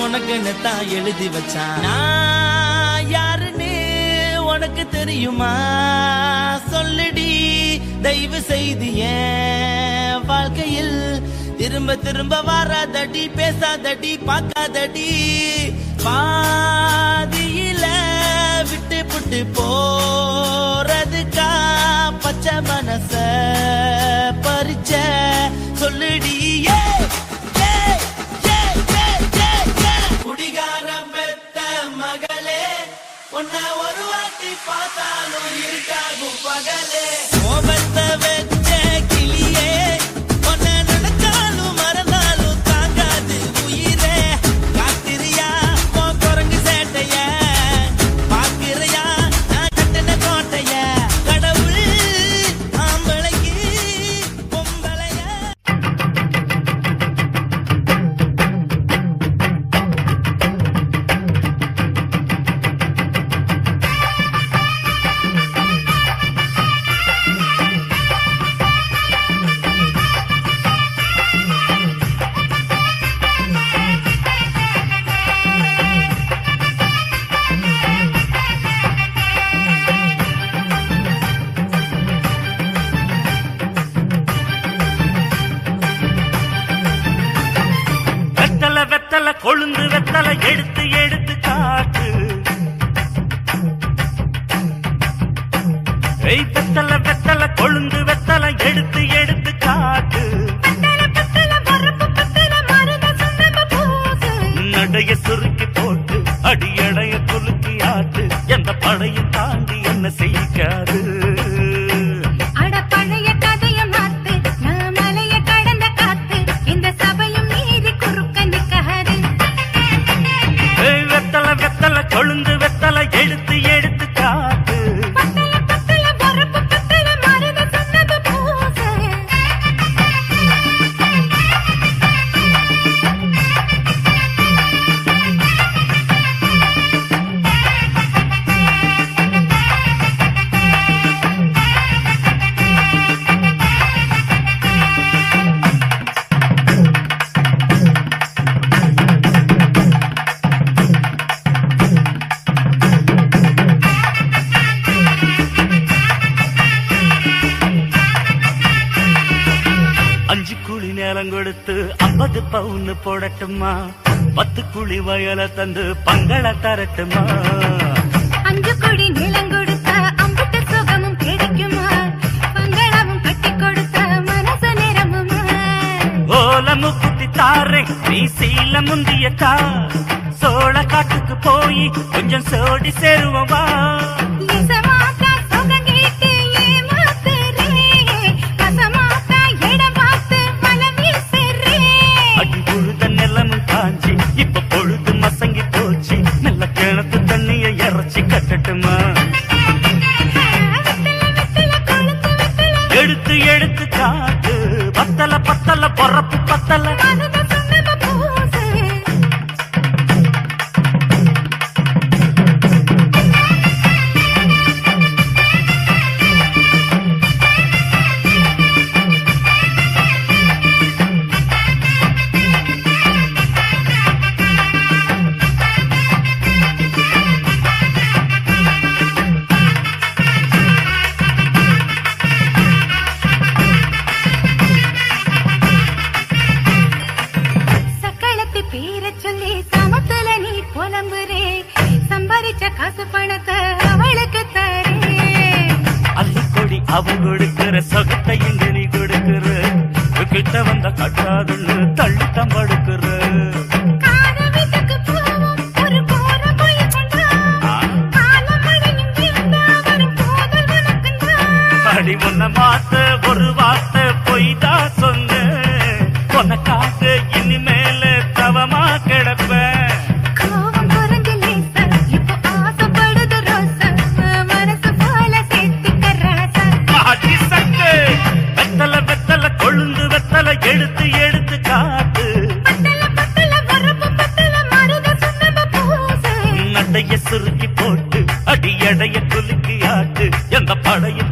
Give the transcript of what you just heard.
உனக்குன்னு தான் எழுதி வச்சான். நான் யாருன்னு உனக்கு தெரியுமா? சொல்லுடி தயவு செய்து என் வாழ்க்கையில் திரும்ப திரும்ப வராதடி, பேசாதடி, பார்க்காதடி. பாதியில விட்டு புட்டு போறதுக்கா பச்சை மனச பறிச்ச சொல்லுடி. குடிகாரம் பெத்த மகளே, உன்னை ஒரு வாட்டி பார்த்தாலும் இருக்காகும் பகலே. கோபத்தை வச்ச கிளியே, உன்னை நினைச்சாலும் மறந்தாலும் தாங்காது உயிரே. காத்திரியா உன் குரங்கு சேட்டைய, பாக்கிறையா நான் கட்டின கோட்டைய. கடவுள் ஆம்பளைக்கு பொம்பளைய. வெத்தல கொழுந்து வெத்தல எடுத்து எடுத்து காட்டு. வெத்தல வெத்தல கொழுந்து வெத்தல எடுத்து எடுத்து காட்டு. நடைய சுருக்கி போட்டு அடியடைய குலுக்கி ஆட்டு. எந்த படையும் தாண்டி என்ன செய்யாது. கொழுந்து வெத்தல எடுத்து எடுத்து காட்டு. அஞ்சு குழி நேரம் கொடுத்து 50 பவுன் போடட்டுமா? 10 குழி வயல தந்து பங்கள தரட்டுமா? 5 குழி நிலம் கொடுத்த அம்புட்டு சுகமும் கிடைக்குமா? பங்களாவும் கட்டி கொடுத்த மனசு நிரம்புமா? ஓலமு குத்தி தாரே நீ சீல முந்தியக்கா. சோழ காட்டுக்கு போய் கொஞ்சம் சோடி சேருவா. இப்ப பொழுது மசங்கி போச்சு, நல்ல கிணத்து தண்ணிய இறச்சி கட்டட்டுமா? எடுத்து எடுத்து காட்டு. பத்தல பத்தல பொறப்பு பத்தல. காசு பணத்தை அவளுக்கு தரே. அள்ளிக்கொடி அவன் கொடுக்கிற சொகத்தை எங்க நீ கொடுக்கிற. கிட்ட வந்த கட்டாதுன்னு தள்ளித்தான் படுக்கிற. அடி உன்ன மாத்த ஒரு வார்த்தை பொய்தா சொன்ன. உனக்காக இனிமேல தவமா கிடப்பேன். கொழுந்து வெத்தல எடுத்து எடுத்து காட்டு. நடைய சுருக்கி போட்டு அடி எடைய குலுக்கி ஆட்டு. எந்த படையும்